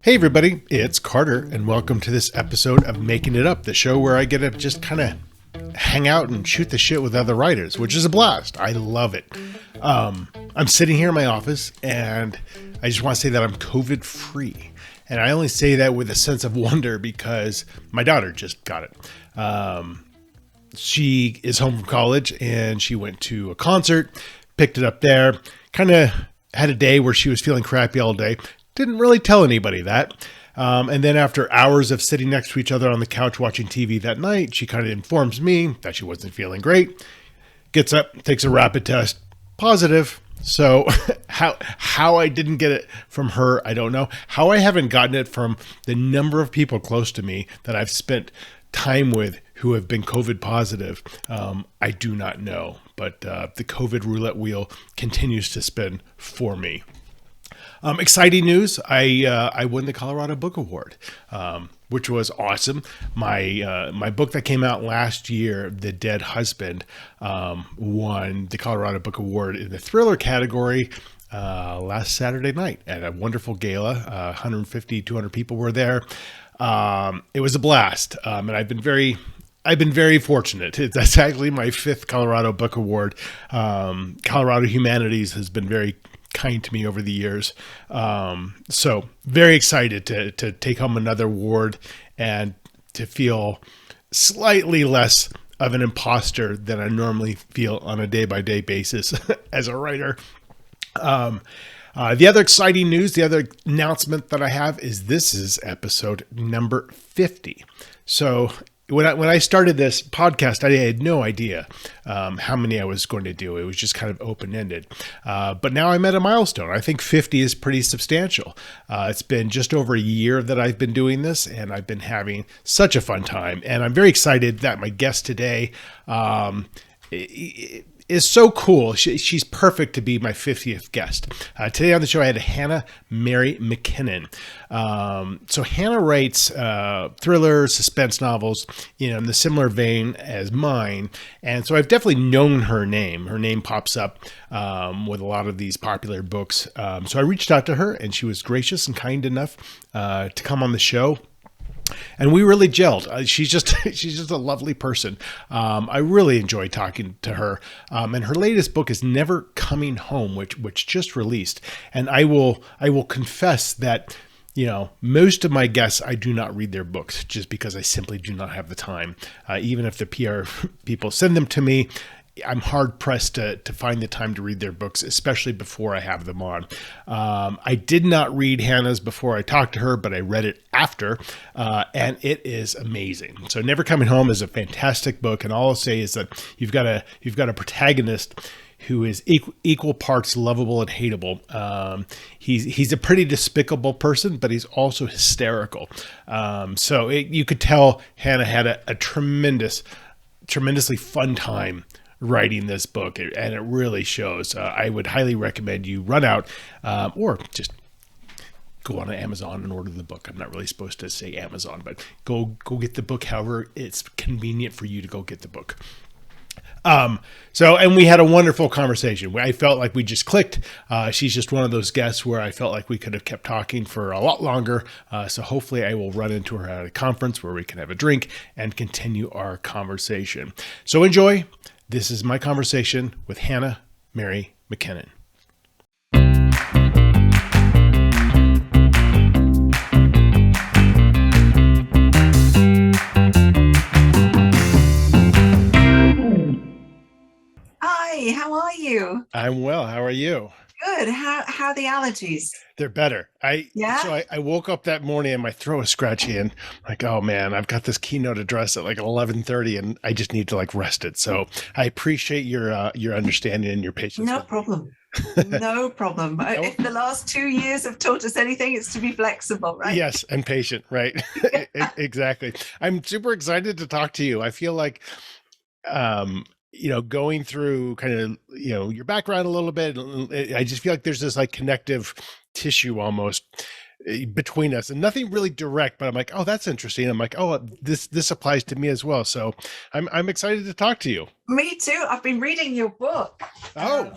Hey everybody, it's Carter, and welcome to this episode of Making It Up, the show where I get to just kind of hang out and shoot the shit with other writers, which is a blast. I love it. I'm sitting here in my office, and I just want to say that I'm COVID free. And I only say that with a sense of wonder because my daughter just got it. She is home from college, and she went to a concert, picked it up there, kind of had a day where she was feeling crappy all day. Didn't really tell anybody that. And then after hours of sitting next to each other on the couch watching TV that night, she kind of informs me that she wasn't feeling great. Gets up, takes a rapid test, positive. So how I didn't get it from her, I don't know. How I haven't gotten it from the number of people close to me that I've spent time with who have been COVID positive, I do not know. But the COVID roulette wheel continues to spin for me. Exciting news. I won the Colorado Book Award, which was awesome. My book that came out last year, The Dead Husband, won the Colorado Book Award in the thriller category last Saturday night at a wonderful gala. 150, 200 people were there. It was a blast. And I've been very fortunate. That's actually my fifth Colorado Book Award. Colorado Humanities has been very kind to me over the years. So very excited to take home another award and to feel slightly less of an imposter than I normally feel on a day-by-day basis as a writer. The other exciting news, the other announcement that I have is this is episode number 50. So when I started this podcast, I had no idea how many I was going to do. It was just kind of open-ended. But now I'm at a milestone. I think 50 is pretty substantial. It's been just over a year that I've been doing this, and I've been having such a fun time. And I'm very excited that my guest today is so cool. She's perfect to be my 50th guest. Today on the show, I had Hannah Mary McKinnon. So Hannah writes thrillers, suspense novels, in the similar vein as mine. And so I've definitely known her name. Her name pops up with a lot of these popular books. So I reached out to her, and she was gracious and kind enough to come on the show. And we really gelled. She's just a lovely person. I really enjoy talking to her. And her latest book is Never Coming Home, which just released. And I will confess that, most of my guests, I do not read their books just because I simply do not have the time. Even if the PR people send them to me, I'm hard pressed to find the time to read their books, especially before I have them on. I did not read Hannah's before I talked to her, but I read it after, and it is amazing. So Never Coming Home is a fantastic book, and all I'll say is that you've got a protagonist who is equal parts lovable and hateable. He's a pretty despicable person, but he's also hysterical. So you could tell Hannah had a tremendously fun time writing this book, and it really shows. I would highly recommend you run out or just go on Amazon and order the book. I'm not really supposed to say Amazon, but go get the book however it's convenient for you to go get the book. And we had a wonderful conversation. I felt like we just clicked. She's just one of those guests where I felt like we could have kept talking for a lot longer. So hopefully I will run into her at a conference where we can have a drink and continue our conversation. So enjoy. This is my conversation with Hannah Mary McKinnon. Hi, how are you? I'm well. How are you? Good. How are the allergies? They're better. Yeah? So I woke up that morning and my throat was scratchy and like, oh man, I've got this keynote address at like 11:30 and I just need to like rest it. So I appreciate your understanding and your patience. No problem. No problem. If the last 2 years have taught us anything, it's to be flexible, right? Yes, and patient, right? Exactly. I'm super excited to talk to you. I feel like going through kind of, your background a little bit, I just feel like there's this like connective tissue almost between us, and nothing really direct, but I'm like, oh, that's interesting. I'm like, oh, this applies to me as well. So I'm excited to talk to you. Me too. I've been reading your book. Oh,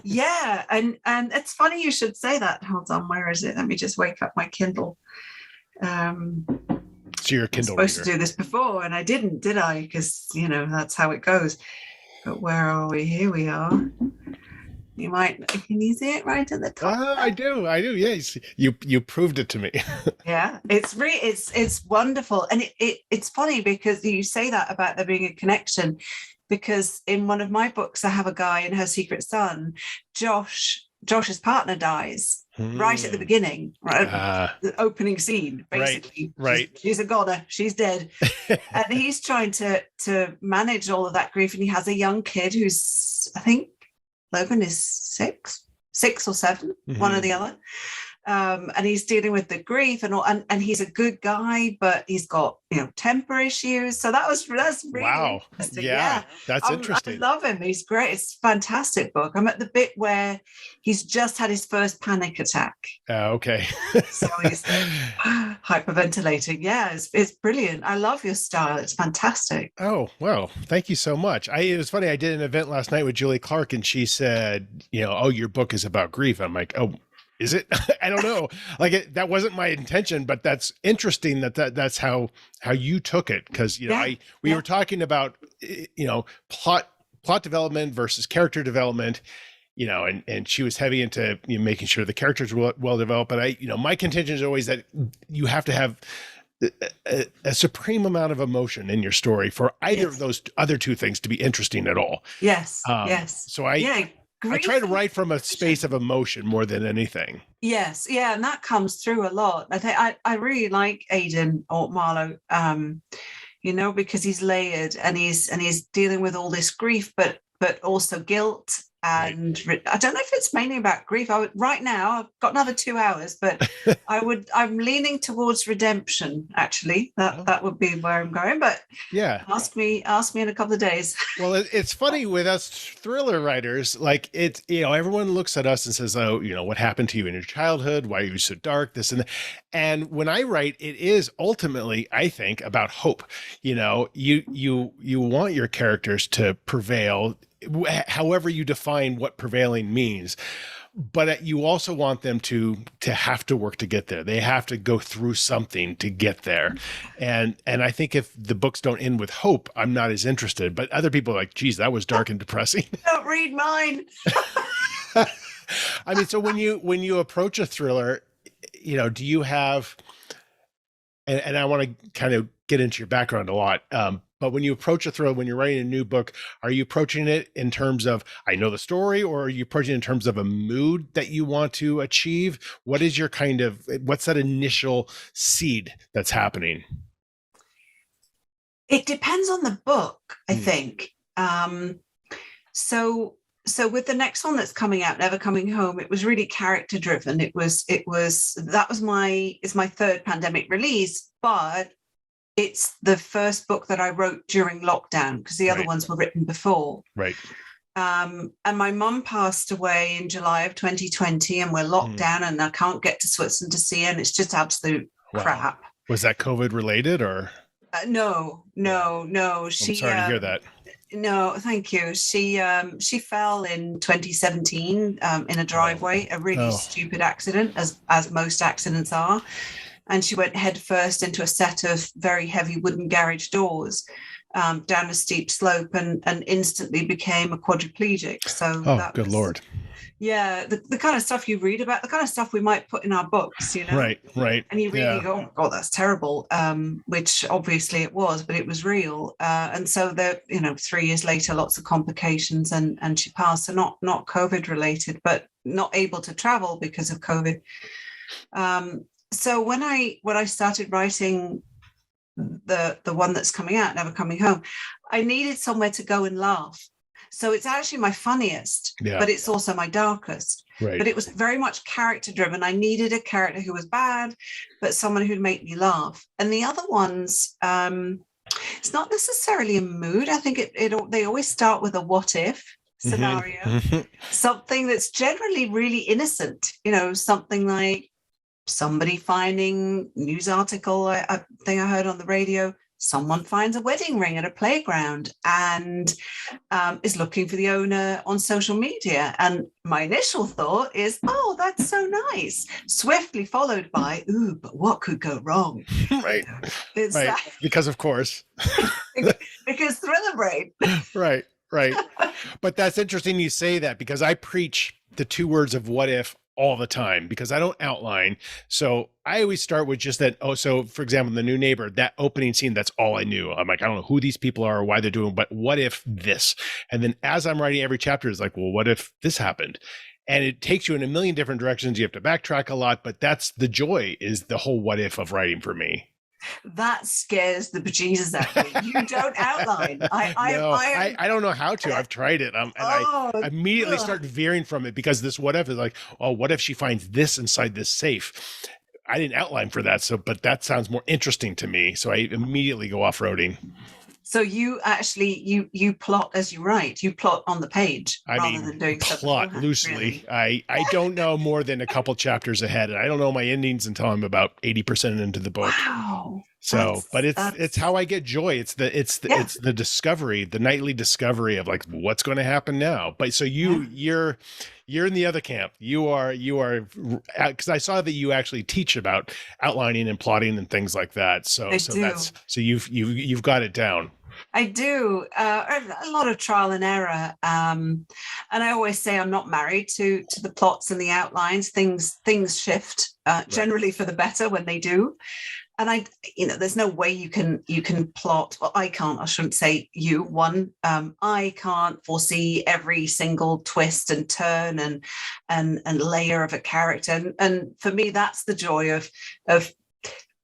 yeah, and it's funny you should say that. Hold on, where is it? Let me just wake up my Kindle. So you're a Kindle I was supposed reader. to do this before, and I didn't, did I? Because that's how it goes. But where are we? Here we are. Can you see it right at the top? I do. Yes, you proved it to me. Yeah, it's wonderful, and it's funny because you say that about there being a connection, because in one of my books I have a guy and Her Secret Son. Josh's partner dies right at the beginning, right? The opening scene, basically. Right. She's a goner. She's dead, and he's trying to manage all of that grief, and he has a young kid who's, I think, Logan is six or seven, one or the other. And he's dealing with the grief and all, and he's a good guy, but he's got temper issues. So that's really wow. interesting. Yeah, that's interesting. I love him. He's great. It's a fantastic book. I'm at the bit where he's just had his first panic attack. Okay. So he's hyperventilating. Yeah, it's brilliant. I love your style. It's fantastic. Oh, well, thank you so much. It was funny. I did an event last night with Julie Clark, and she said, oh, your book is about grief. I'm like, oh, is it? I don't know. That wasn't my intention, but that's interesting that's how you took it. Cause we were talking about, plot development versus character development, and she was heavy into making sure the characters were well developed. But my contention is always that you have to have a supreme amount of emotion in your story for either of those other two things to be interesting at all. Yes. Yes. So I try to write from a space of emotion more than anything. Yes, yeah, and that comes through a lot. I think I really like Aidan or Marlowe, because he's layered and he's dealing with all this grief, but also guilt. And I don't know if it's mainly about grief. Right now I've got another 2 hours, but I'm leaning towards redemption. Actually, that would be where I'm going. But yeah, ask me in a couple of days. Well, it's funny with us thriller writers. Like it's everyone looks at us and says, "Oh, what happened to you in your childhood? Why are you so dark?" This and that. And when I write, it is ultimately, I think, about hope. You want your characters to prevail, however you define what prevailing means, but you also want them to have to work to get there. They have to go through something to get there. And I think if the books don't end with hope, I'm not as interested, but other people are like, geez, that was dark and depressing. Don't read mine. I mean, so when you approach a thriller, do you have, and I want to kind of get into your background a lot, but when you approach a thriller, when you're writing a new book, are you approaching it in terms of, I know the story, or are you approaching it in terms of a mood that you want to achieve? What is your what's that initial seed that's happening? It depends on the book, I think. So with the next one that's coming out, Never Coming Home, it was really character driven. It's my third pandemic release, but it's the first book that I wrote during lockdown because the other ones were written before. Right. And my mum passed away in July of 2020, and we're locked down, and I can't get to Switzerland to see her, and it's just absolute crap. Was that COVID related or? No. I'm sorry to hear that. No, thank you. She fell in 2017 in a driveway, a really stupid accident, as most accidents are. And she went headfirst into a set of very heavy wooden garage doors down a steep slope and instantly became a quadriplegic. So good Lord. Yeah, the kind of stuff you read about, the kind of stuff we might put in our books, Right. And you really go, oh God, that's terrible, which obviously it was, but it was real. And so 3 years later, lots of complications and she passed. So not COVID related, but not able to travel because of COVID. So when I started writing the one that's coming out, Never Coming Home, I needed somewhere to go and laugh. So it's actually my funniest, but it's also my darkest. Right. But it was very much character driven. I needed a character who was bad, but someone who'd make me laugh. And the other ones, it's not necessarily a mood. I think they always start with a what if scenario, something that's generally really innocent, something like, somebody finding news article, I think I heard on the radio, someone finds a wedding ring at a playground and is looking for the owner on social media. And my initial thought is, oh, that's so nice. Swiftly followed by, ooh, but what could go wrong? Right. It's right. Because of course. because thriller brain. Right. Right. But that's interesting you say that, because I preach the 2 words of what if all the time, because I don't outline. So I always start with just that. Oh, so for example, The New Neighbor, that opening scene, that's all I knew. I'm like, I don't know who these people are or why they're doing, but what if this? And then as I'm writing every chapter, it's like, well, what if this happened? And it takes you in a million different directions. You have to backtrack a lot, but that's the joy, is the whole what if of writing for me. That scares the bejesus out of me. You don't outline. I don't know how to. I've tried it. I immediately start veering from it, because this what if is like, oh, what if she finds this inside this safe? I didn't outline for that. But that sounds more interesting to me. So I immediately go off-roading. So you actually, you plot as you write. You plot on the page rather than doing plot loosely. Really. I don't know more than a couple chapters ahead. And I don't know my endings until I'm about 80% into the book. Wow. So, but it's how I get joy. It's the discovery, the nightly discovery of like, what's going to happen now. But so you're in the other camp. You are, because I saw that you actually teach about outlining and plotting and things like that. So you've got it down. I do a lot of trial and error, and I always say I'm not married to the plots and the outlines. Things shift generally for the better when they do. And there's no way you can plot. Well, I can't. I shouldn't say you. I can't foresee every single twist and turn and layer of a character. And for me, that's the joy of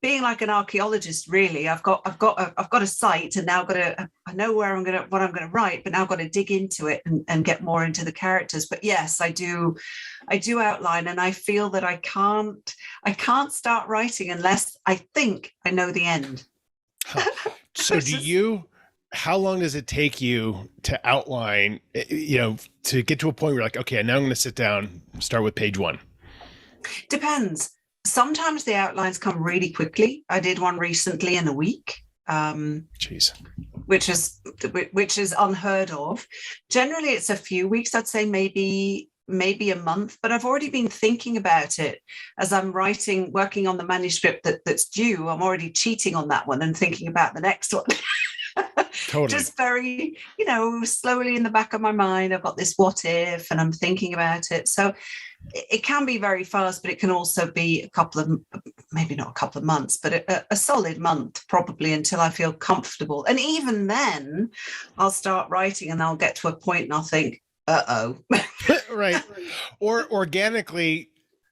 being like an archaeologist. Really, I've got a site, and now I know what I'm gonna write, but now I've got to dig into it and get more into the characters. But yes, I do outline, and I feel that I can't start writing unless I think I know the end. So how long does it take you to outline, to get to a point where you're like, okay, now I'm going to sit down, start with page 1? Depends. Sometimes the outlines come really quickly. I did one recently in a week. Jeez. Which is unheard of. Generally, it's a few weeks. I'd say maybe a month, but I've already been thinking about it as I'm working on the manuscript that's due. I'm already cheating on that one and thinking about the next one. Totally. Just very, slowly in the back of my mind, I've got this what if, and I'm thinking about it. So it can be very fast, but it can also be maybe not a couple of months, but a solid month probably, until I feel comfortable. And even then I'll start writing and I'll get to a point and I'll think, uh-oh. Right. Or organically,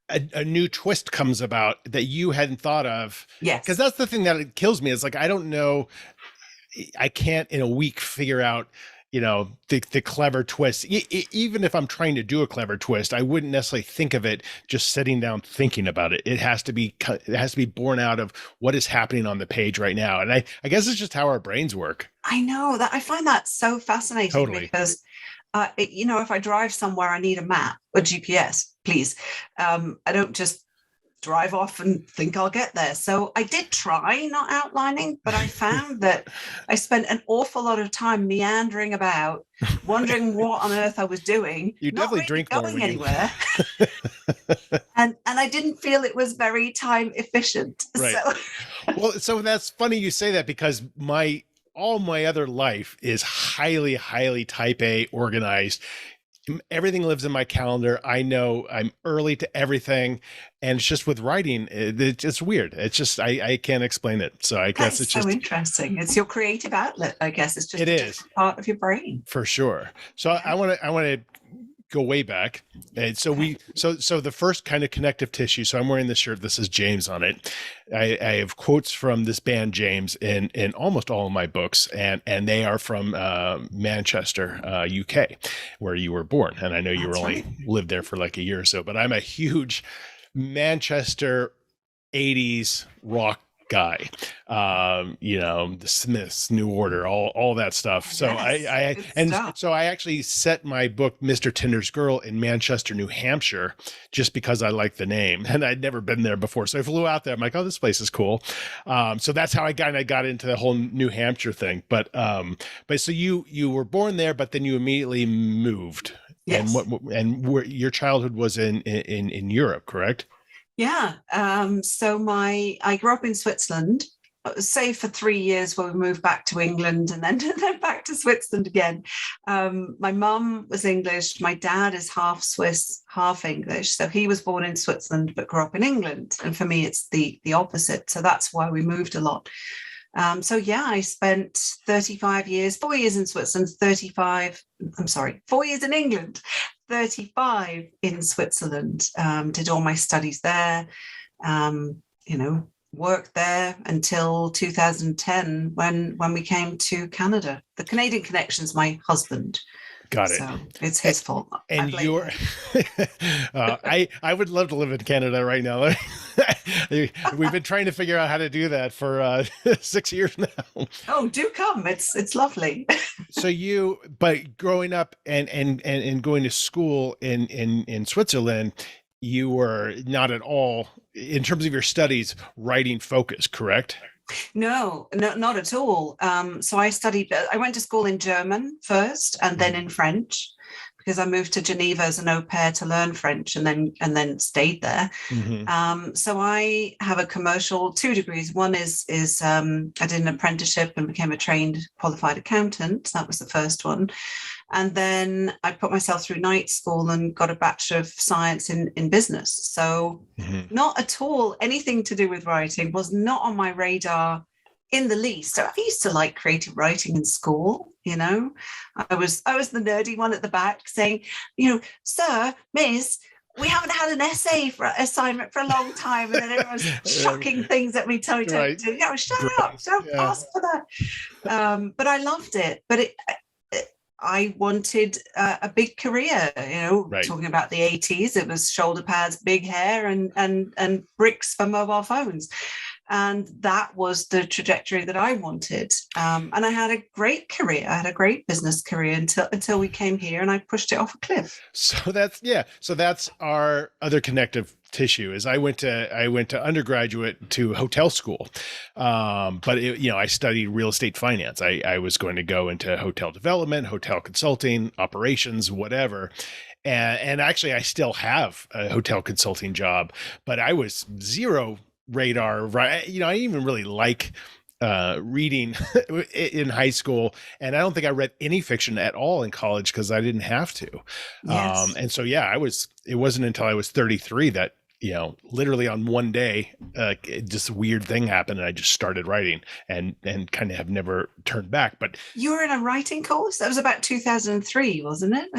a new twist comes about that you hadn't thought of. Yes. Because that's the thing that kills me. It's like, I don't know. I can't in a week figure out, the clever twist. Even if I'm trying to do a clever twist, I wouldn't necessarily think of it just sitting down thinking about it. It has to be born out of what is happening on the page right now. And I guess it's just how our brains work. I know that. I find that so fascinating. Totally. Because if I drive somewhere, I need a map or GPS, please. I don't just drive off and think I'll get there. So I did try not outlining, but I found that I spent an awful lot of time meandering about, wondering what on earth I was doing. You definitely drink more going anywhere. and I didn't feel it was very time efficient. Right. So that's funny you say that, because all my other life is highly, highly type A organized. Everything lives in my calendar. I know I'm early to everything. And it's just with writing, it's weird. It's just, I can't explain it. So I guess it's so just interesting. It's your creative outlet, I guess. It's just a different part of your brain. For sure. So I want to go way back. And so so the first kind of connective tissue. So I'm wearing this shirt. This is James on it. I have quotes from this band James in almost all of my books, and they are from Manchester, UK, where you were born. And I know you lived there for like a year or so, but I'm a huge Manchester 80s rock guy, the Smiths, New Order, all that stuff. So Yes, I actually set my book, Mr. Tinder's Girl, in Manchester, New Hampshire, just because I like the name, and I'd never been there before. So I flew out there. I'm like, oh, this place is cool. So that's how I got into the whole New Hampshire thing. But so you were born there, but then you immediately moved. yes. Your childhood was in Europe, correct? Yeah. I grew up in Switzerland, say for 3 years where we moved back to England and then, then back to Switzerland again. My mum was English. My dad is half Swiss, half English. So he was born in Switzerland, but grew up in England. And for me, it's the opposite. So that's why we moved a lot. I spent 35 years, 4 years in Switzerland, 4 years in England, 35 in Switzerland, did all my studies there, worked there until 2010 when we came to Canada. The Canadian connection's my husband. Got it. So it's his fault. And you're, I would love to live in Canada right now. We've been trying to figure out how to do that for 6 years now. Oh, do come. It's lovely. But growing up and going to school in Switzerland, you were not at all, in terms of your studies, writing focused, correct? No, not at all. So I went to school in German first and then in French, because I moved to Geneva as an au pair to learn French and then stayed there. Mm-hmm. So I have a commercial, 2 degrees. One is I did an apprenticeship and became a trained qualified accountant. That was the first one. And then I put myself through night school and got a Bachelor of Science in business. So not at all anything to do with writing, was not on my radar in the least. So I used to like creative writing in school, I was the nerdy one at the back saying, sir, miss, we haven't had an essay for assignment for a long time. And then everyone's shocking things at me, telling me to shut up, don't ask for that. But I loved it. But I wanted a big career, talking about the 80s, it was shoulder pads, big hair and bricks for mobile phones. And that was the trajectory that I wanted. And I had a great career. I had a great business career until we came here and I pushed it off a cliff. So that's our other connective tissue. Is I went to undergraduate to hotel school. But I studied real estate finance. I was going to go into hotel development, hotel consulting, operations, whatever. And actually I still have a hotel consulting job, but I was zero radar, right? I didn't even really like reading in high school, and I don't think I read any fiction at all in college because I didn't have to. Yes. And so it wasn't until I was 33 that literally on one day, just a weird thing happened and I just started writing and kind of have never turned back. But you were in a writing course? That was about 2003, wasn't it?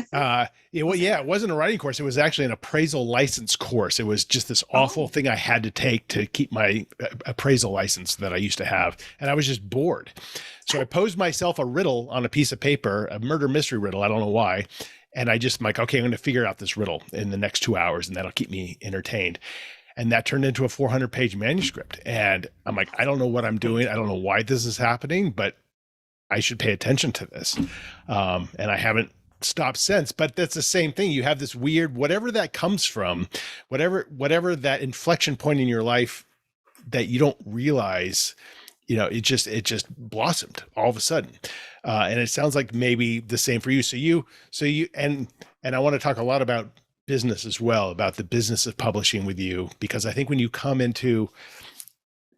It wasn't a writing course. It was actually an appraisal license course. It was just this awful thing I had to take to keep my appraisal license that I used to have. And I was just bored. So I posed myself a riddle on a piece of paper, a murder mystery riddle. I don't know why. And I just like, okay, I'm going to figure out this riddle in the next 2 hours and that'll keep me entertained. And that turned into a 400-page manuscript. And I'm like, I don't know what I'm doing. I don't know why this is happening, but I should pay attention to this. And I haven't stopped since, but that's the same thing. You have this weird, whatever that comes from, whatever that inflection point in your life that you don't realize, it just blossomed all of a sudden. And it sounds like maybe the same for you. So you, and I want to talk a lot about business as well, about the business of publishing with you, because I think when you come into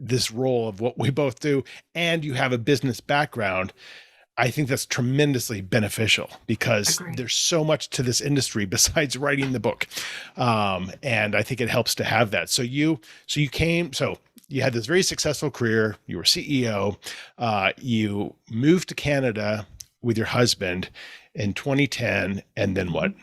this role of what we both do and you have a business background, I think that's tremendously beneficial because there's so much to this industry besides writing the book. And I think it helps to have that. So you had this very successful career. You were CEO. You moved to Canada with your husband in 2010. And then what?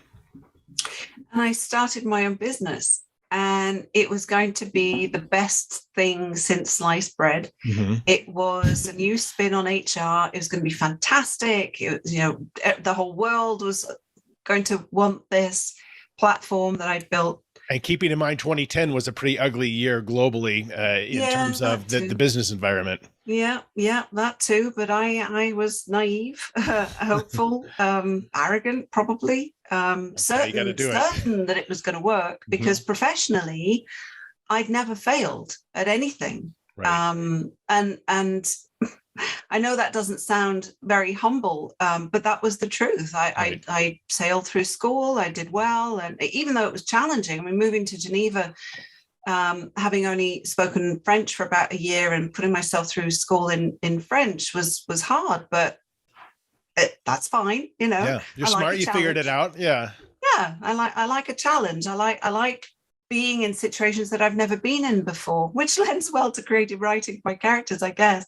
And I started my own business. And it was going to be the best thing since sliced bread. Mm-hmm. It was a new spin on HR. It was going to be fantastic. The whole world was going to want this platform that I'd built And keeping in mind, 2010 was a pretty ugly year globally in terms of the business environment. Yeah, that too. But I was naive, hopeful, arrogant, probably, certain that it was going to work, because professionally, I'd never failed at anything. Right. And I know that doesn't sound very humble, but that was the truth. I sailed through school. I did well, and even though it was challenging, I mean, moving to Geneva, having only spoken French for about a year and putting myself through school in French was hard, but that's fine. Yeah, you're smart. You figured it out. Yeah. Yeah. I like a challenge. I like being in situations that I've never been in before, which lends well to creative writing, my characters, I guess.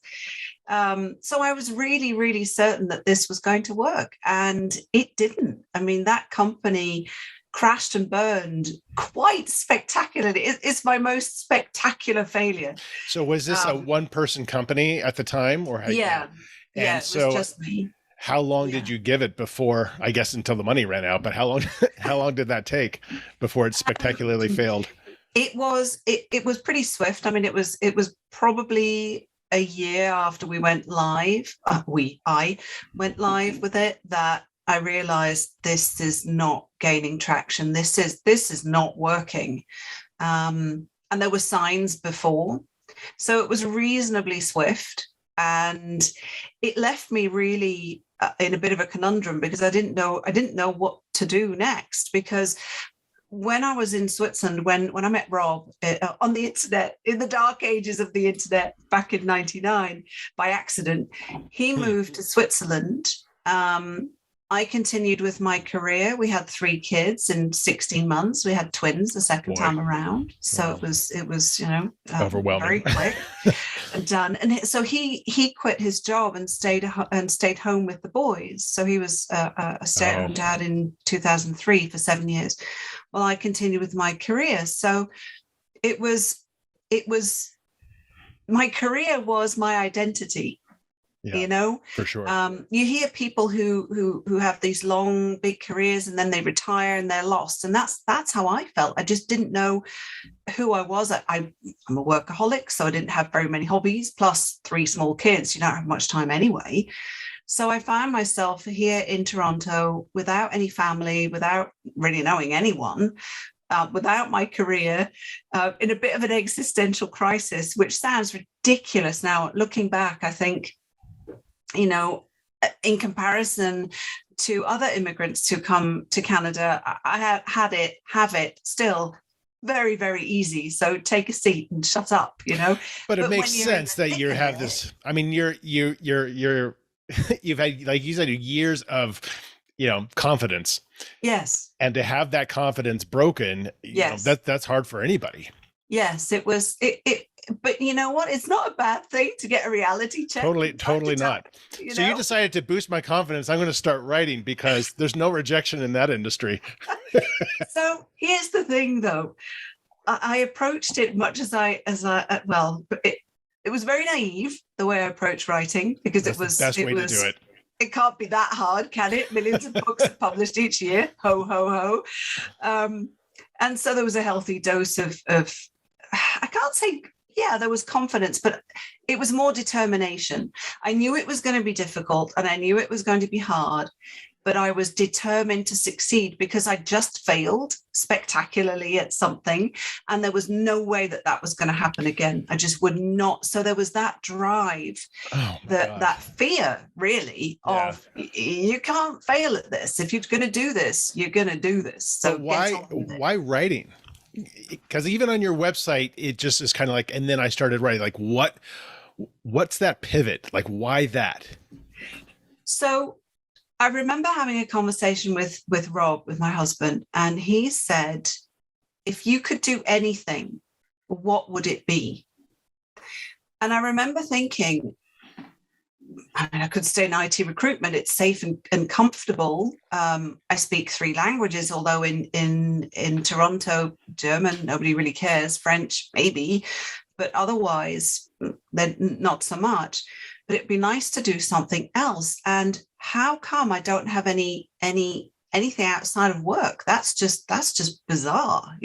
So I was really, really certain that this was going to work, and it didn't. I mean, that company crashed and burned quite spectacularly. It's my most spectacular failure. So was this a one-person company at the time, or yeah, it was just me. How long did you give it before, I guess, until the money ran out, but how long did that take before it spectacularly failed? It was pretty swift. I mean, it was probably a year after we went live. I went live with it, that I realized this is not gaining traction. This is not working. And there were signs before. So it was reasonably swift, and it left me really in a bit of a conundrum, because I didn't know what to do next. Because when I was in Switzerland, when I met Rob on the internet, in the dark ages of the internet back in 99, by accident, he moved to Switzerland. I continued with my career. We had 3 kids in 16 months. We had twins the second time around. So it was overwhelming, very quick and done. And so he quit his job and stayed home with the boys. So he was a stay-at-home dad in 2003 for 7 years. Well, I continued with my career. So it was my career was my identity. Yeah, for sure. You hear people who have these long, big careers, and then they retire and they're lost. And that's how I felt. I just didn't know who I was. I'm a workaholic, so I didn't have very many hobbies, plus 3 small kids. You don't have much time anyway. So I found myself here in Toronto without any family, without really knowing anyone, without my career, in a bit of an existential crisis, which sounds ridiculous now. Looking back, I think, in comparison to other immigrants who come to Canada, I have it still very, very easy. So take a seat and shut up, But it makes sense that you have this. I mean, you're you've had, like you said, years of confidence. Yes. And to have that confidence broken, that's hard for anybody. Yes, it was. But you know what? It's not a bad thing to get a reality check. Totally not. So you decided to boost my confidence. I'm going to start writing, because there's no rejection in that industry. So here's the thing, though. I approached it much as it was very naive, the way I approached writing, because that's the best way to do it. It can't be that hard, can it? Millions of books are published each year. Ho, ho, ho. And so there was a healthy dose of I can't say, there was confidence, but it was more determination. I knew it was going to be difficult, and I knew it was going to be hard, but I was determined to succeed, because I just failed spectacularly at something, and there was no way that was going to happen again. I just would not. So there was that drive, that fear, really, of you can't fail at this. If you're going to do this, you're going to do this. So why writing? Because even on your website, it just is kind of like, and then I started writing. Like, what's that pivot? Like, why that? So I remember having a conversation with Rob, with my husband, and he said, if you could do anything, what would it be? And I remember thinking, I could stay in IT recruitment. It's safe and comfortable. I speak 3 languages, although in Toronto, German, nobody really cares. French, maybe, but otherwise, then not so much. But it'd be nice to do something else. And how come I don't have any anything outside of work. That's just bizarre.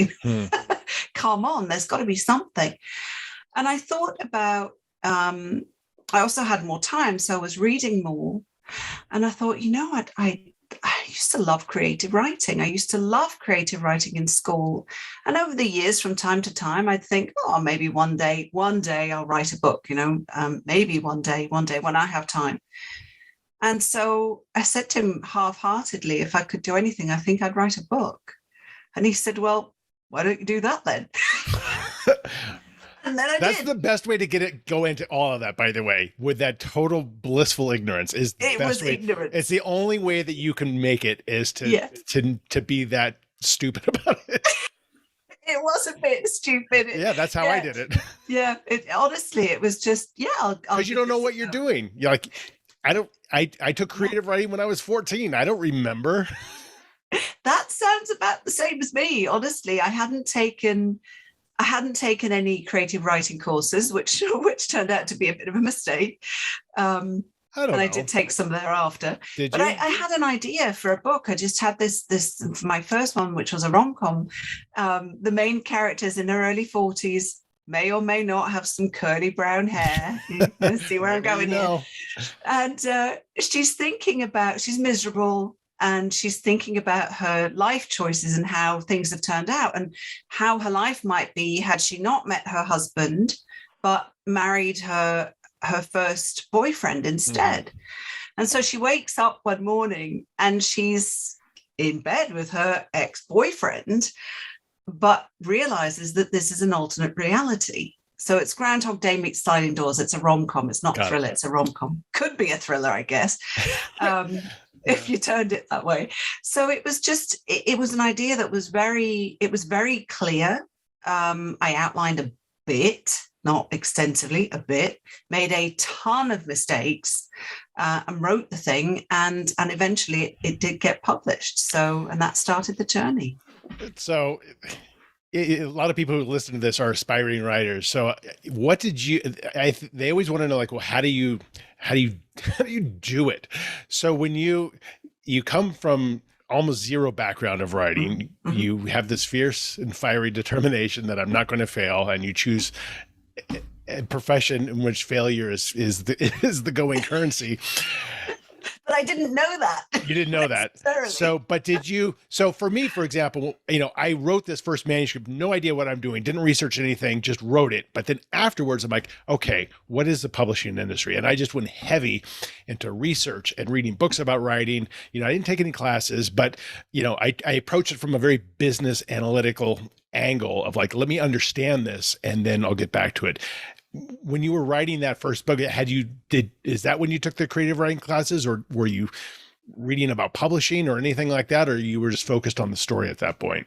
Come on, there's got to be something. And I thought about, I also had more time, so I was reading more. And I thought, I used to love creative writing. I used to love creative writing in school. And over the years, from time to time, I'd think, oh, maybe one day I'll write a book, maybe one day when I have time. And so I said to him half-heartedly, if I could do anything, I think I'd write a book. And he said, well, why don't you do that then? And then That's the best way to go into all of that, by the way, with that total blissful ignorance is the best way. Ignorance. It's the only way that you can make it is to be that stupid about it. It was a bit stupid. Yeah, that's how I did it. Yeah, honestly, it was just, because you don't know what you're doing. You're like, I took creative writing when I was 14. I don't remember. That sounds about the same as me. Honestly, I hadn't taken any creative writing courses, which turned out to be a bit of a mistake. I did take some thereafter. But I had an idea for a book. I just had this for my first one, which was a rom-com. The main character's in her early 40s, may or may not have some curly brown hair. You see where I'm going here. And she's miserable. And she's thinking about her life choices and how things have turned out and how her life might be had she not met her husband, but married her first boyfriend instead. Mm. And so she wakes up one morning and she's in bed with her ex-boyfriend, but realizes that this is an alternate reality. So it's Groundhog Day meets Sliding Doors. It's a rom-com. It's not a thriller. It's a rom-com. Could be a thriller, I guess. If you turned it that way. So it was an idea that was very clear. I outlined a bit, not extensively, a bit, made a ton of mistakes and wrote the thing. And eventually it did get published. So, and that started the journey. So a lot of people who listen to this are aspiring writers. So what did they always want to know, like, well, how do you do it? So when you come from almost zero background of writing, mm-hmm. you have this fierce and fiery determination that I'm not going to fail, and you choose a profession in which failure is the going currency. But I didn't know that. You didn't know that. So for me, for example, I wrote this first manuscript, no idea what I'm doing, didn't research anything, just wrote it. But then afterwards, I'm like, okay, what is the publishing industry? And I just went heavy into research and reading books about writing. I didn't take any classes, but, I approached it from a very business analytical angle of like, let me understand this and then I'll get back to it. When you were writing that first book, is that when you took the creative writing classes, or were you reading about publishing or anything like that, or you were just focused on the story at that point?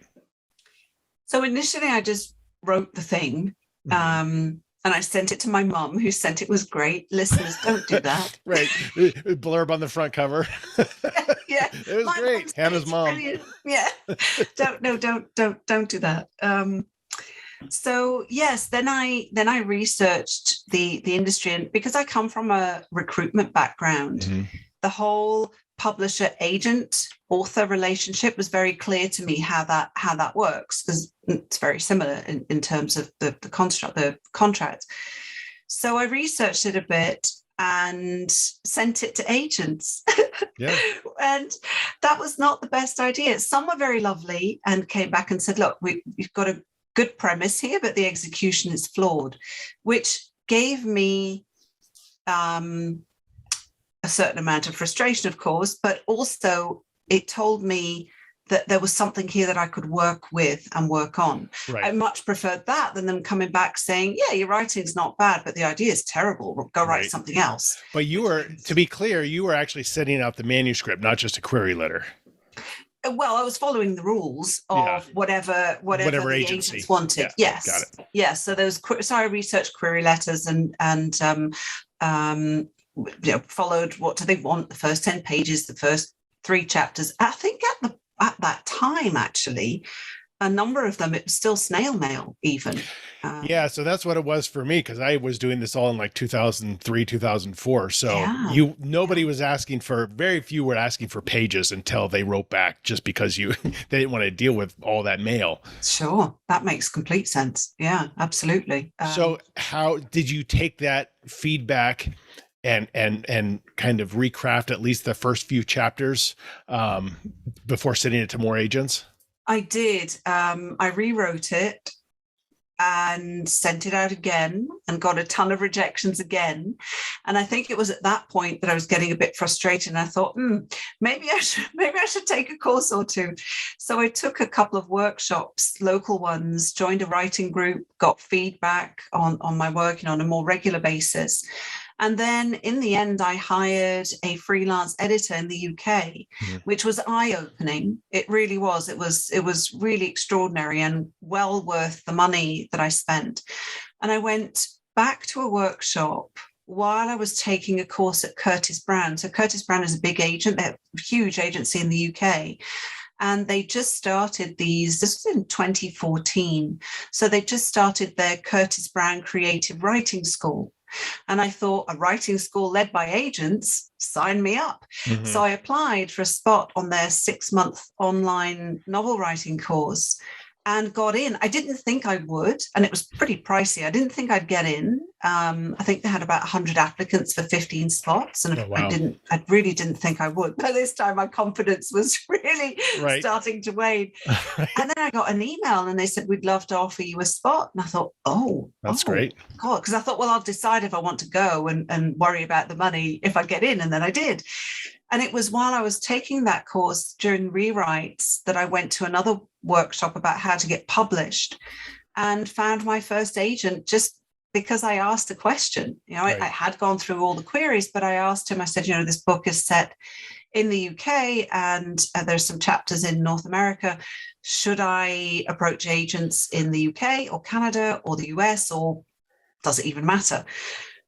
So initially I just wrote the thing, and I sent it to my mum, who sent it was great. Listeners, don't do that. Right. Blurb on the front cover. Yeah. It was great. Hannah's mom. Brilliant. Yeah. Don't do that. So yes, then I researched the industry, and because I come from a recruitment background, mm-hmm. the whole publisher agent author relationship was very clear to me how that works, because it's very similar in terms of the contract. So I researched it a bit and sent it to agents. Yeah. And that was not the best idea. Some were very lovely and came back and said, look, we've got a good premise here, but the execution is flawed, which gave me a certain amount of frustration, of course, but also it told me that there was something here that I could work with and work on. Right. I much preferred that than them coming back saying, yeah, your writing's not bad, but the idea is terrible. Go write something else. But to be clear, you were actually sending out the manuscript, not just a query letter. Well, I was following the rules of whatever the agency. Agents wanted. Yeah, yes. Got it. Yes. So I researched query letters and followed what do they want, the first 10 pages, the first 3 chapters. I think at that time, actually, a number of them, it was still snail mail even. Yeah, so that's what it was for me, because I was doing this all in like 2003, 2004. So Yeah. nobody was asking for, very few were asking for pages until they wrote back, just because they didn't want to deal with all that mail. Sure, that makes complete sense. Yeah, absolutely. So how did you take that feedback and kind of recraft at least the first few chapters before sending it to more agents? I did. I rewrote it and sent it out again and got a ton of rejections again. And I think it was at that point that I was getting a bit frustrated. And I thought, maybe I should take a course or two. So I took a couple of workshops, local ones, joined a writing group, got feedback on my work on a more regular basis. And then in the end, I hired a freelance editor in the UK, which was eye-opening. It really was. It was really extraordinary and well worth the money that I spent. And I went back to a workshop while I was taking a course at Curtis Brown. So Curtis Brown is a big agent. They're a huge agency in the UK. And they just started this was in 2014. So they just started their Curtis Brown Creative Writing School. And I thought, a writing school led by agents, sign me up. So I applied for a spot on their 6-month online novel writing course and got in. I didn't think I would, and it was pretty pricey. I didn't think I'd get in. I think they had about 100 applicants for 15 slots, and I really didn't think I would. By this time, my confidence was really starting to wane. And then I got an email, and they said, we'd love to offer you a spot. And I thought, that's great. God, because I thought, well, I'll decide if I want to go and worry about the money if I get in. And then I did. And it was while I was taking that course during rewrites that I went to another workshop about how to get published and found my first agent just because I asked a question. I had gone through all the queries, but I asked him, I said, this book is set in the UK and there's some chapters in North America. Should I approach agents in the UK or Canada or the US, or does it even matter?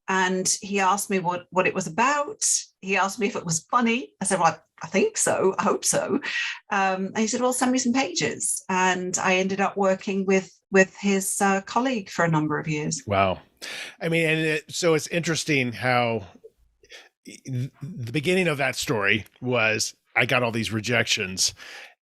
And he asked me what it was about. He asked me if it was funny. I said, well, I think so. I hope so. And he said, well, send me some pages. And I ended up working with his colleague for a number of years. Wow. I mean, so it's interesting how the beginning of that story was, I got all these rejections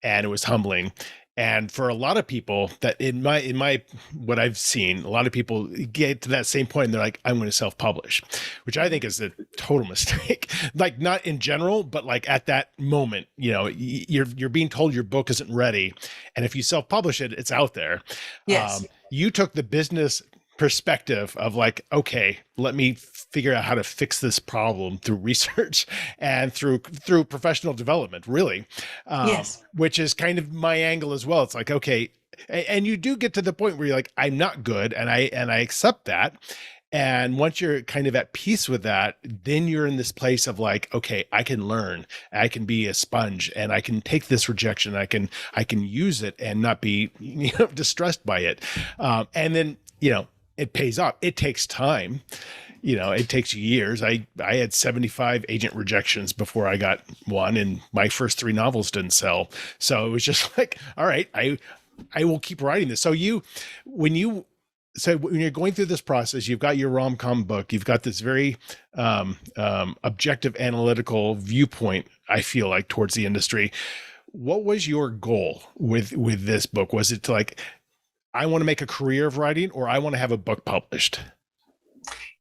and it was humbling. And for a lot of people that in my what I've seen, a lot of people get to that same point and they're like, I'm going to self-publish, which I think is a total mistake. Like, not in general, but like at that moment, you're being told your book isn't ready. And if you self-publish it, it's out there. Yes. You took the business perspective of like, okay, let me figure out how to fix this problem through research and through professional development, really. Yes. Which is kind of my angle as well. It's like, okay, and you do get to the point where you're like, I'm not good, and I accept that. And once you're kind of at peace with that, then you're in this place of like, okay, I can learn, I can be a sponge, and I can take this rejection, I can use it and not be distressed by it. And then, it pays off. It takes time. It takes years. I had 75 agent rejections before I got one, and my first 3 novels didn't sell. So it was just like, all right, I will keep writing this. So when you're going through this process, you've got your rom-com book, you've got this very objective analytical viewpoint, I feel like, towards the industry. What was your goal with this book? Was it to like, I want to make a career of writing, or I want to have a book published?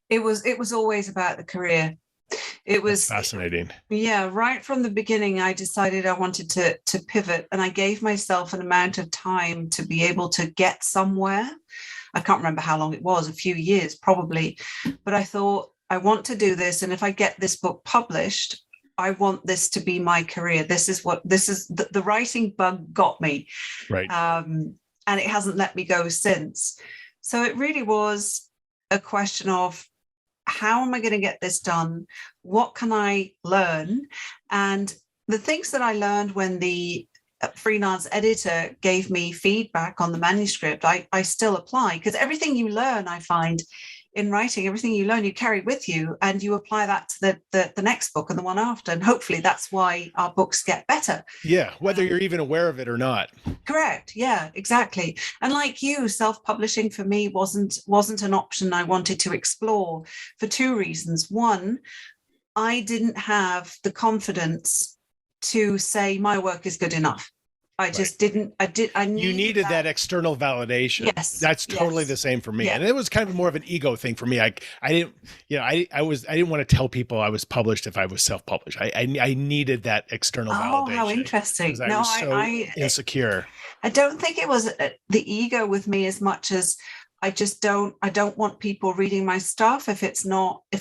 It was always about the career. It was fascinating. Yeah, right from the beginning, I decided I wanted to pivot, and I gave myself an amount of time to be able to get somewhere. I can't remember how long it was, a few years probably, but I thought, I want to do this, and if I get this book published, I want this to be my career. This is the writing bug got me. Right. And it hasn't let me go since. So it really was a question of, how am I going to get this done? What can I learn? And the things that I learned when the freelance editor gave me feedback on the manuscript, I still apply, because everything you learn, I find, in writing, everything you learn, you carry with you, and you apply that to the next book and the one after. And hopefully that's why our books get better. Yeah, whether you're even aware of it or not. Correct. Yeah, exactly. And like you, self-publishing for me wasn't an option I wanted to explore for two reasons. One, I didn't have the confidence to say my work is good enough. I just didn't. I needed that external validation. Yes, that's totally the same for me. Yeah. And it was kind of more of an ego thing for me. I didn't, I didn't want to tell people I was published if I was self-published. I needed that external validation. Oh, how interesting! I was so insecure. I don't think it was the ego with me as much as I don't want people reading my stuff if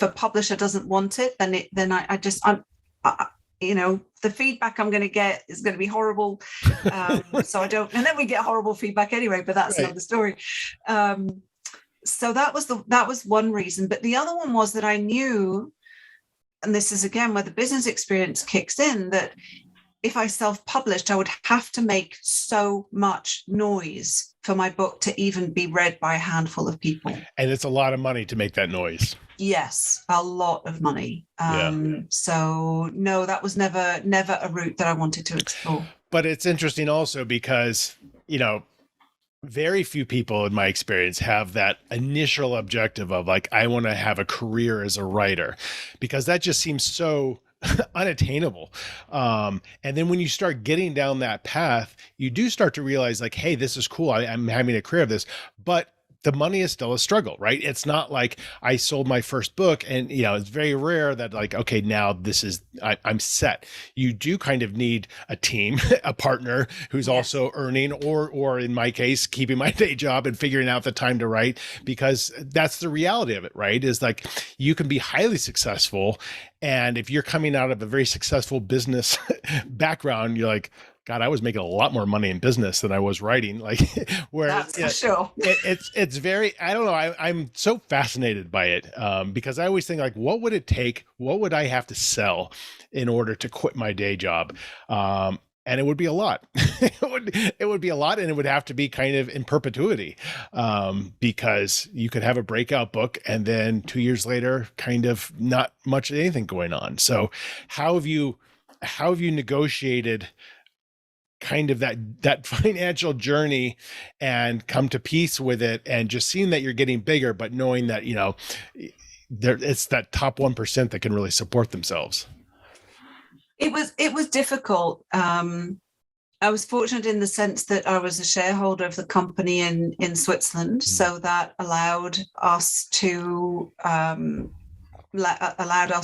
a publisher doesn't want it, then the feedback I'm going to get is going to be horrible. So I don't, and then we get horrible feedback anyway, but that's another story. So that was one reason. But the other one was that I knew, and this is again where the business experience kicks in, that if I self-published, I would have to make so much noise for my book to even be read by a handful of people. And it's a lot of money to make that noise. Yes, a lot of money. So no, that was never a route that I wanted to explore. But it's interesting also because, very few people in my experience have that initial objective of like, I want to have a career as a writer, because that just seems so unattainable. And then when you start getting down that path, you do start to realize like, hey, this is cool. I'm having a career of this, but the money is still a struggle, right? It's not like I sold my first book and, it's very rare that like, okay, now I'm set. You do kind of need a team, a partner who's also earning or in my case, keeping my day job and figuring out the time to write, because that's the reality of it, right? Is like, you can be highly successful. And if you're coming out of a very successful business background, you're like, God, I was making a lot more money in business than I was writing. Like, where that's for sure. It's very, I don't know. I'm so fascinated by it because I always think like, what would it take? What would I have to sell in order to quit my day job? And it would be a lot. It would be a lot, and it would have to be kind of in perpetuity, because you could have a breakout book and then 2 years later, kind of not much of anything going on. So, how have you negotiated kind of that financial journey and come to peace with it, and just seeing that you're getting bigger, but knowing that it's that top 1% that can really support themselves? It was difficult. I was fortunate in the sense that I was a shareholder of the company in Switzerland, so that allowed us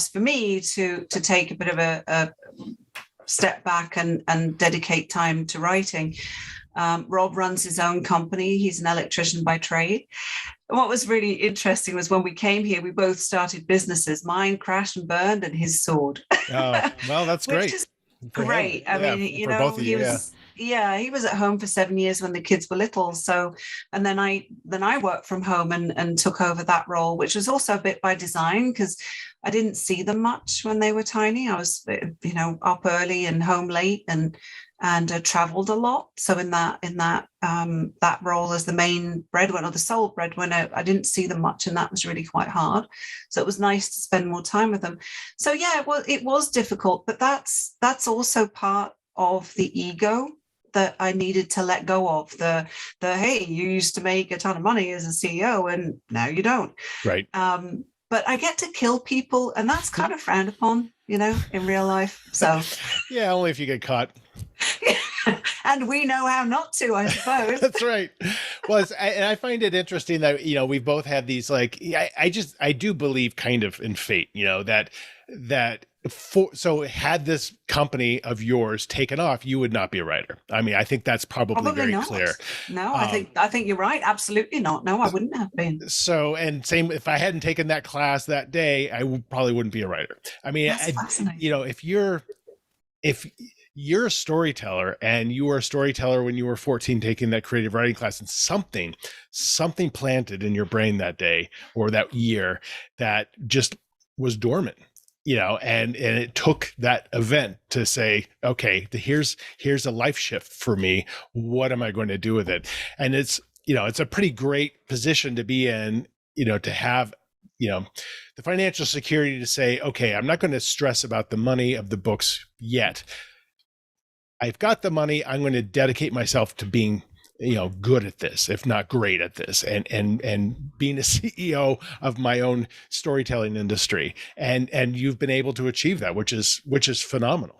for me to take a bit of a step back and dedicate time to writing. Rob runs his own company. He's an electrician by trade. And what was really interesting was when we came here, we both started businesses. Mine crashed and burned, and his soared. Oh, well, that's great. Which is great. I mean, he was at home for 7 years when the kids were little. So, and then I worked from home and took over that role, which was also a bit by design, because I didn't see them much when they were tiny. I was, up early and home late and traveled a lot. So in that role as the main breadwinner, or the sole breadwinner, I didn't see them much, and that was really quite hard. So it was nice to spend more time with them. So yeah, it was difficult, but that's also part of the ego that I needed to let go of. The hey, you used to make a ton of money as a CEO and now you don't. Right. But I get to kill people, and that's kind of frowned upon, in real life. So yeah, only if you get caught. And we know how not to, I suppose. That's right. Well, and I find it interesting that, we've both had these, like, I do believe kind of in fate, so had this company of yours taken off, you would not be a writer. I mean, I think that's probably very not. clear. No, I think you're right. Absolutely not. No, I wouldn't have been. So, and same, if I hadn't taken that class that day, I probably wouldn't be a writer. I mean, that's fascinating. If you're a storyteller, and you were a storyteller when you were 14 taking that creative writing class, and something planted in your brain that day or that year that just was dormant, and it took that event to say, okay, here's a life shift for me. What am I going to do with it? And it's a pretty great position to be in, to have the financial security to say, okay, I'm not going to stress about the money of the books yet. I've got the money. I'm going to dedicate myself to being, good at this, if not great at this, and being a CEO of my own storytelling industry. And you've been able to achieve that, which is phenomenal.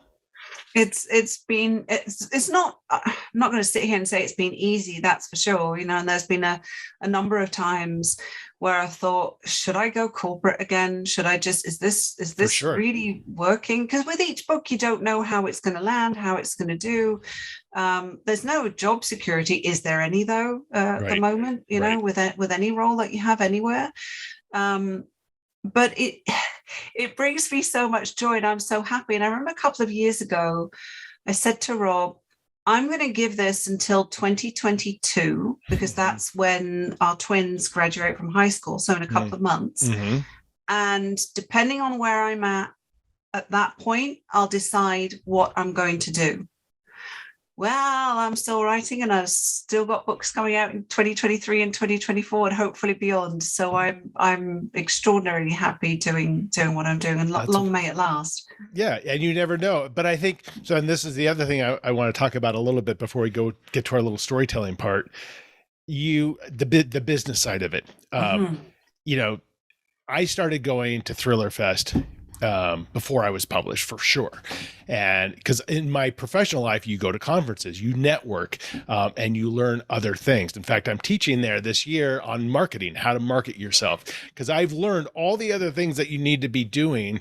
It's not, I'm not going to sit here and say it's been easy, that's for sure, and there's been a number of times where I thought, should I go corporate again? Should I is this sure. really working? Because with each book, you don't know how it's going to land, how it's going to do. There's no job security. Is there any though, at the moment, with any role that you have anywhere? But it brings me so much joy, and I'm so happy. And I remember a couple of years ago, I said to Rob, I'm going to give this until 2022, because that's when our twins graduate from high school. So in a couple of months. Mm-hmm. And depending on where I'm at that point, I'll decide what I'm going to do. Well, I'm still writing, and I've still got books coming out in 2023 and 2024, and hopefully beyond. So I'm extraordinarily happy doing what I'm doing, and long may it last. Yeah, and you never know. But I think so. And this is the other thing I want to talk about a little bit before we get to our little storytelling part. The business side of it. I started going to Thriller Fest before I was published, for sure. And because in my professional life, you go to conferences, you network, and you learn other things. In fact, I'm teaching there this year on marketing, how to market yourself, because I've learned all the other things that you need to be doing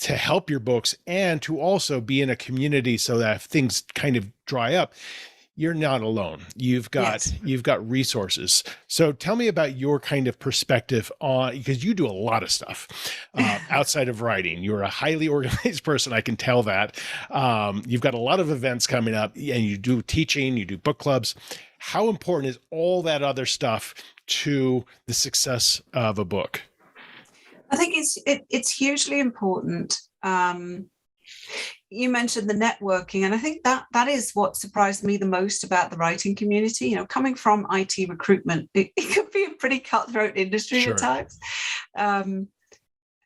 to help your books, and to also be in a community so that if things kind of dry up, you're not alone. You've got resources. So tell me about your kind of perspective on, because you do a lot of stuff outside of writing. You're a highly organized person. I can tell that. You've got a lot of events coming up, and you do teaching, you do book clubs. How important is all that other stuff to the success of a book? I think it's hugely important. You mentioned the networking, and I think that is what surprised me the most about the writing community. Coming from IT recruitment, it can be a pretty cutthroat industry at times. And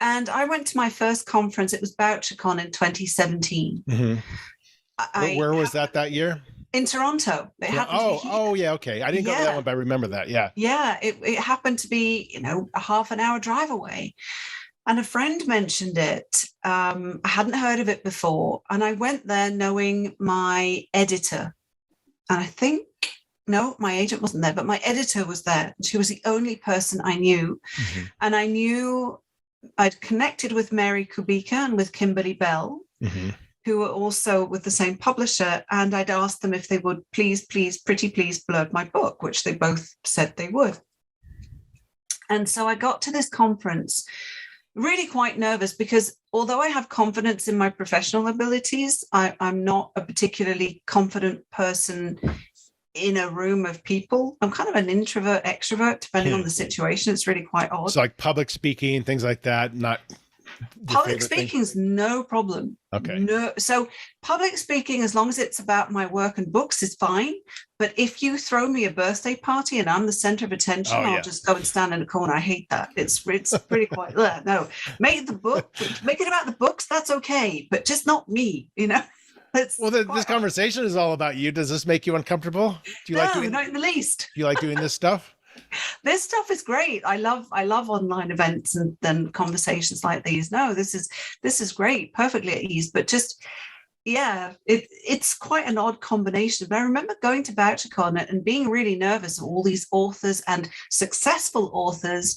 I went to my first conference. It was BoucherCon in 2017. Mm-hmm. Where was that year? In Toronto. It happened to be yeah, okay. I didn't go to that one, but I remember that. Yeah. Yeah, it happened to be, a half an hour drive away. And a friend mentioned it. I hadn't heard of it before. And I went there knowing my editor. And I think, no, my agent wasn't there, but my editor was there. She was the only person I knew. Mm-hmm. And I knew I'd connected with Mary Kubika and with Kimberly Bell, mm-hmm. who were also with the same publisher. And I'd asked them if they would please blurb my book, which they both said they would. And so I got to this conference really quite nervous, because although I have confidence in my professional abilities, I'm not a particularly confident person in a room of people. I'm kind of an introvert, extrovert, depending on the situation. It's really quite odd. So like public speaking, things like that, not... Public speaking is no problem. Okay. No, so public speaking, as long as it's about my work and books, is fine. But if you throw me a birthday party and I'm the center of attention, I'll just go and stand in a corner. I hate that. It's pretty quite no. Make it about the books. That's okay, but just not me. This conversation is all about you. Does this make you uncomfortable? Not in the least. Do you like doing this stuff? This stuff is great. I love online events and conversations like these. No, this is great, perfectly at ease. But just, it's quite an odd combination. But I remember going to BoucherCon and being really nervous of all these authors and successful authors,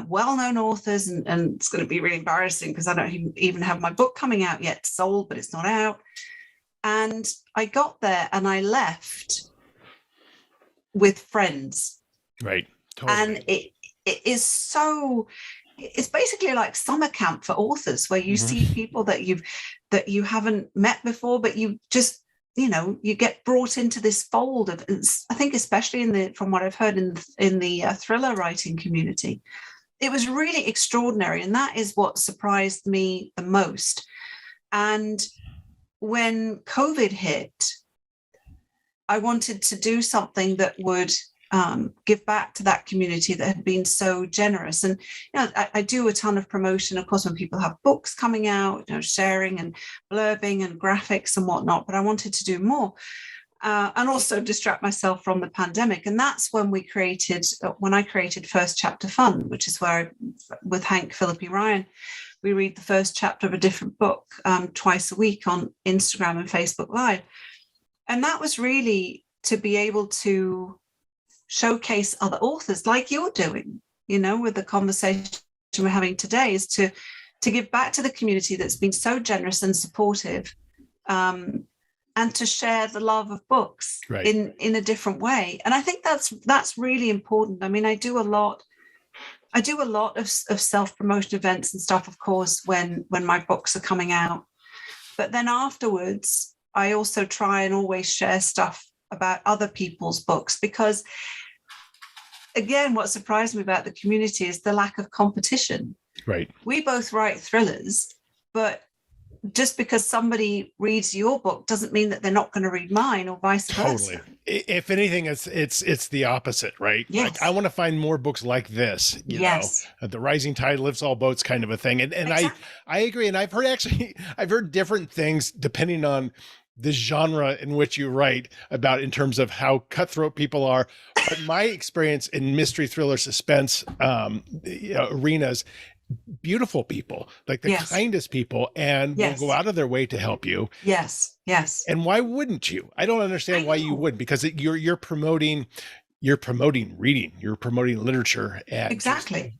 well-known authors, and it's going to be really embarrassing because I don't even have my book coming out yet, sold, but it's not out. And I got there and I left with friends. Right. Totally. And it is so, it's basically like summer camp for authors, where you mm-hmm. see people that you haven't met before, but you just, you get brought into this fold of, I think, especially from what I've heard in the thriller writing community, it was really extraordinary. And that is what surprised me the most. And when COVID hit, I wanted to do something that would give back to that community that had been so generous. And I do a ton of promotion, of course, when people have books coming out, sharing and blurbing and graphics and whatnot, but I wanted to do more. And also distract myself from the pandemic. And that's when I created First Chapter Fun, which is where, with Hank, Philippi, Ryan, we read the first chapter of a different book twice a week on Instagram and Facebook Live. And that was really to be able to showcase other authors like you're doing, with the conversation we're having today, is to give back to the community that's been so generous and supportive, and to share the love of books in a different way. And I think that's really important. I mean, I do a lot of self-promotion events and stuff, of course, when my books are coming out. But then afterwards, I also try and always share stuff about other people's books, because again, what surprised me about the community is the lack of competition. Right. We both write thrillers, but just because somebody reads your book doesn't mean that they're not going to read mine, or vice versa. Totally. If anything, it's the opposite, right? Yes. Like, I want to find more books like this, yes. The rising tide lifts all boats kind of a thing. And exactly. I agree. And I've heard different things depending on the genre in which you write about, in terms of how cutthroat people are. But my experience in mystery, thriller, suspense arenas, beautiful people, like the kindest people, and will go out of their way to help you. Yes. And why wouldn't you? I don't understand why you wouldn't, because you're promoting reading, you're promoting literature. And exactly.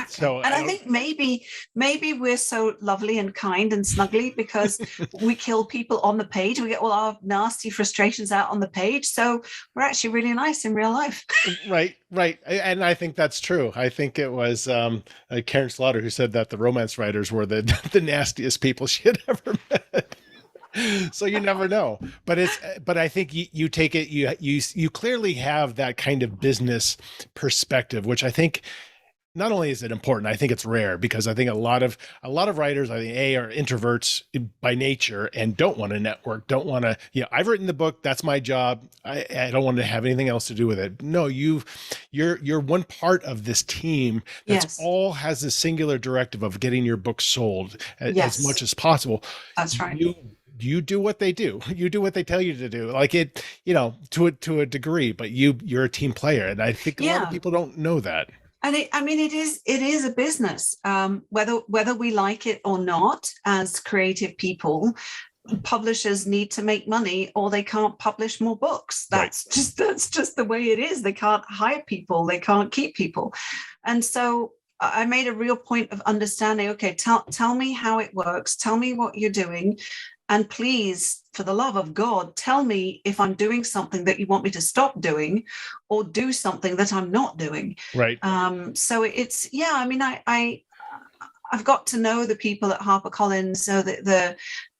So and I think maybe we're so lovely and kind and snuggly because we kill people on the page. We get all our nasty frustrations out on the page. So we're actually really nice in real life. Right. And I think that's true. I think it was Karen Slaughter who said that the romance writers were the nastiest people she had ever met. So you never know. But I think you take it, you clearly have that kind of business perspective, which I think, not only is it important, I think it's rare, because I think a lot of writers, I think, are introverts by nature and don't want to network, don't want to, I've written the book, that's my job. I don't want to have anything else to do with it. No, you're one part of this team that's all has a singular directive of getting your book sold as much as possible. That's right. You do what they do. You do what they tell you to do. Like it, to a degree, but you're a team player. And I think a lot of people don't know that. And it is a business, whether we like it or not. As creative people, publishers need to make money, or they can't publish more books. That's just the way it is. They can't hire people. They can't keep people. And so I made a real point of understanding. Okay, tell me how it works. Tell me what you're doing. And please, for the love of God, tell me if I'm doing something that you want me to stop doing, or do something that I'm not doing. Right. So it's, I've got to know the people at HarperCollins, so that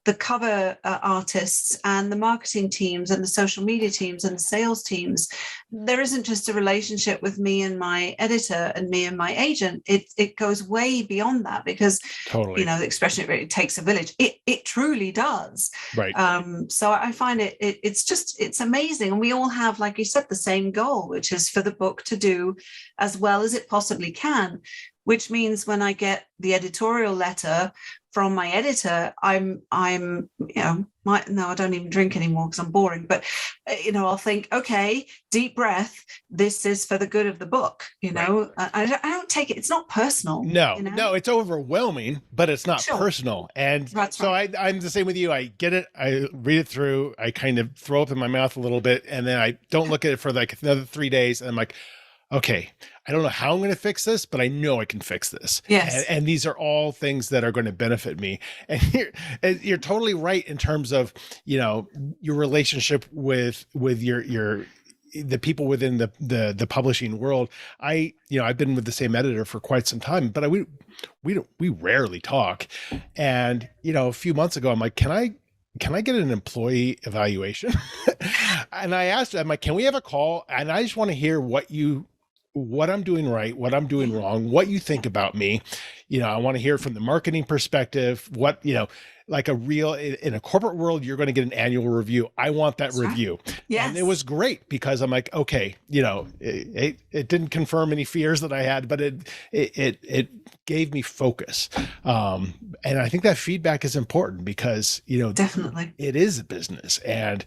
the cover artists and the marketing teams and the social media teams and the sales teams. There isn't just a relationship with me and my editor and me and my agent. It goes way beyond that, because totally, the expression, it takes a village. It truly does. Right. So I find it's amazing, and we all have, like you said, the same goal, which is for the book to do as well as it possibly can. Which means when I get the editorial letter from my editor, I don't even drink anymore because I'm boring, but I'll think, okay, deep breath, this is for the good of the book. I don't take it, it's not personal. No, it's overwhelming, but it's not personal. And that's so right. I'm the same with you. I get it, I read it through, I kind of throw up in my mouth a little bit, and then I don't look at it for like another 3 days, and I'm like, okay, I don't know how I'm going to fix this, but I know I can fix this. Yes. And these are all things that are going to benefit me. And you're totally right in terms of, your relationship with the people within the publishing world. I've been with the same editor for quite some time, but we rarely talk. And, a few months ago, I'm like, can I get an employee evaluation? And I asked him, I'm like, can we have a call? And I just want to hear what I'm doing right, what I'm doing wrong, what you think about me. I want to hear from the marketing perspective, what, like a real, in a corporate world, you're going to get an annual review. I want that review. Yes. And it was great because I'm like, okay, it didn't confirm any fears that I had, but it gave me focus. And I think that feedback is important because, definitely it is a business, and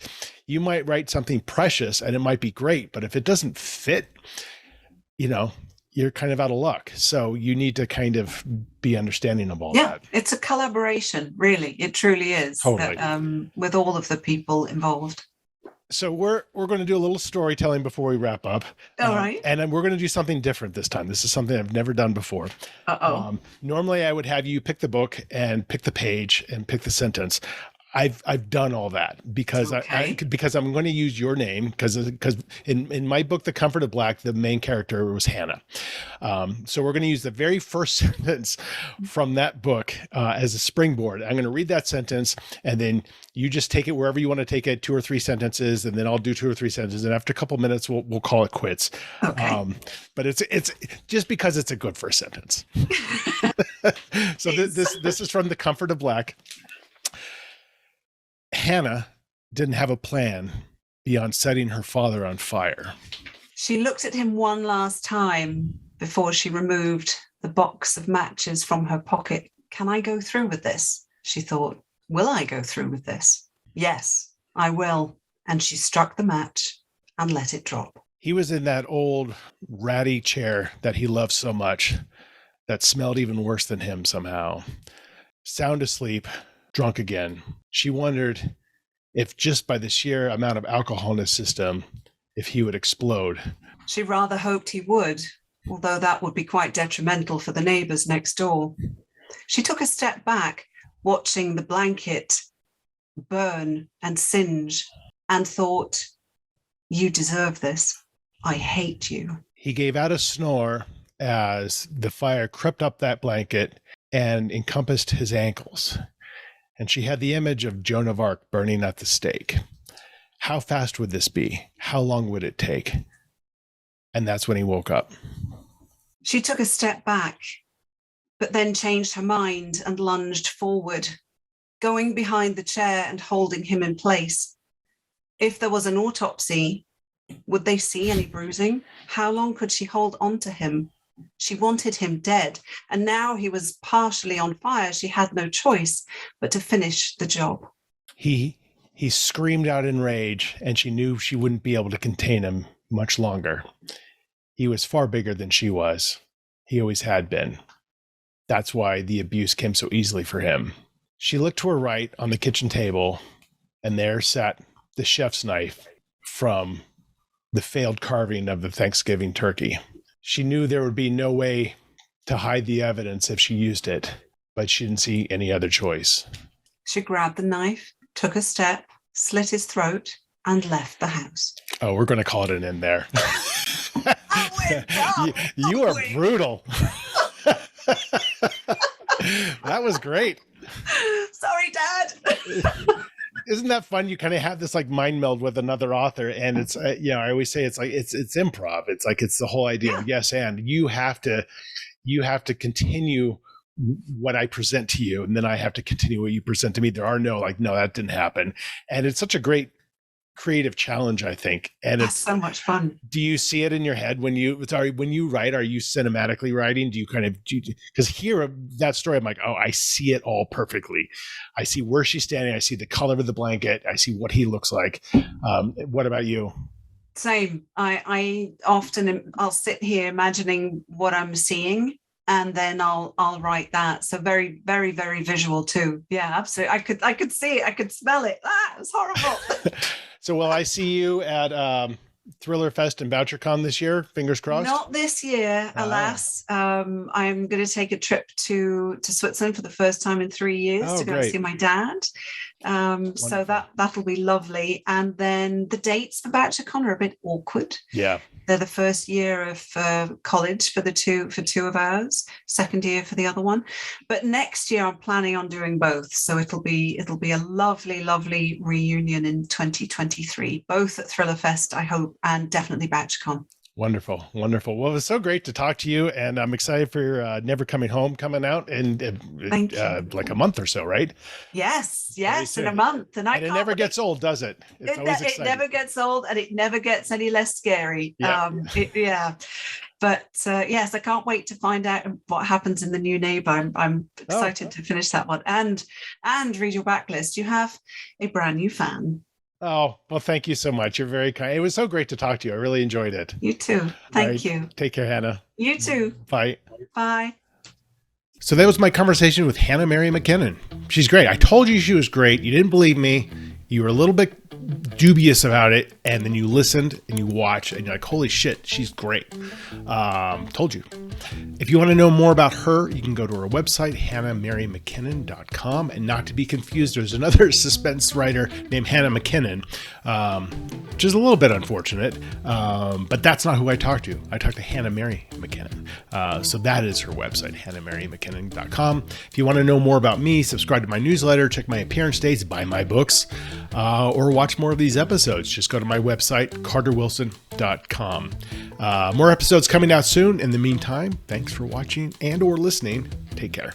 you might write something precious and it might be great, but if it doesn't fit, you're kind of out of luck. So you need to kind of be understanding of all that. It's a collaboration, really. It truly is. Totally. With all of the people involved. So we're going to do a little storytelling before we wrap up. All right. And then we're going to do something different this time. This is something I've never done before. Normally I would have you pick the book and pick the page and pick the sentence. I've done all that because because I'm going to use your name because in my book, The Comfort of Black, the main character was Hannah. So we're going to use the very first sentence from that book as a springboard. I'm going to read that sentence, and then you just take it wherever you want to take it, 2 or 3 sentences, and then I'll do 2 or 3 sentences, and after a couple minutes, we'll call it quits. Okay. But it's just because it's a good first sentence. So this is from The Comfort of Black. Hannah didn't have a plan beyond setting her father on fire. She looked at him one last time before she removed the box of matches from her pocket. Can I go through with this? She thought. Will I go through with this? Yes, I will. And she struck the match and let it drop. He was in that old ratty chair that he loved so much that smelled even worse than him somehow. Sound asleep, drunk again. She wondered if just by the sheer amount of alcohol in his system, if he would explode. She rather hoped he would, although that would be quite detrimental for the neighbors next door. She took a step back, watching the blanket burn and singe, and thought, you deserve this. I hate you. He gave out a snore as the fire crept up that blanket and encompassed his ankles. And she had the image of Joan of Arc burning at the stake. How fast would this be? How long would it take? And that's when he woke up. She took a step back, but then changed her mind and lunged forward, going behind the chair and holding him in place. If there was an autopsy, would they see any bruising? How long could she hold on to him? She wanted him dead, and now he was partially on fire. She had no choice but to finish the job. He screamed out in rage, and she knew she wouldn't be able to contain him much longer. He was far bigger than she was. He always had been. That's why the abuse came so easily for him. She looked to her right on the kitchen table, and there sat the chef's knife from the failed carving of the Thanksgiving turkey. She knew there would be no way to hide the evidence if she used it, but she didn't see any other choice. She grabbed the knife, took a step, slit his throat, and left the house. Oh, we're going to call it an end there. You are brutal. That was great. Sorry, Dad. Isn't that fun? You kind of have this like mind meld with another author, and it's I always say it's like it's improv. It's like it's the whole idea. Yeah. Yes, and you have to continue what I present to you, and then I have to continue what you present to me. There are no that didn't happen, and it's such a great creative challenge, I think. And That's it's so much fun. Do you see it in your head when you write? Are you cinematically writing? Do you because here that story, I'm like, oh, I see it all perfectly. I see where she's standing. I see the color of the blanket. I see what he looks like. What about you? Same. I often I'll sit here imagining what I'm seeing, and then I'll write that. So very, very, very visual too. Yeah, absolutely. I could see it. I could smell it. It's horrible. So will I see you at Thriller Fest and VoucherCon this year? Fingers crossed. Not this year, alas. I'm going to take a trip to Switzerland for the first time in 3 years to go see my dad. So that'll be lovely. And then the dates for VoucherCon are a bit awkward. Yeah. They're the first year of college for two of ours, second year for the other one. But next year I'm planning on doing both. So it'll be a lovely, lovely reunion in 2023, both at Thriller Fest, I hope, and definitely VoucherCon. Wonderful. Wonderful. Well, it was so great to talk to you. And I'm excited for Never Coming Home coming out in Thank you. like a month or so, right? Yes, Very in a soon. month. And it never gets old, does it? It's always it exciting. never gets old, and it never gets any less scary. Yeah. Yeah. But yes, I can't wait to find out what happens in the new neighbor. I'm excited to finish that one and read your backlist. You have a brand new fan. Oh, well, thank you so much. You're very kind. It was so great to talk to you. I really enjoyed it. You too. Thank you. Take care, Hannah. You too. Bye. Bye. So that was my conversation with Hannah Mary McKinnon. She's great. I told you she was great. You didn't believe me. You were a little bit dubious about it, and then you listened and you watched, and you're like, holy shit, she's great. Told you. If you want to know more about her, you can go to her website, hannahmarymckinnon.com. And not to be confused, there's another suspense writer named Hannah McKinnon, which is a little bit unfortunate, but that's not who I talked to. I talked to Hannah Mary McKinnon. So that is her website, hannahmarymckinnon.com. If you want to know more about me, subscribe to my newsletter, check my appearance dates, buy my books, or watch more of these episodes, just go to my website, carterwilson.com. More episodes coming out soon. In the meantime, thanks for watching and or listening. Take care.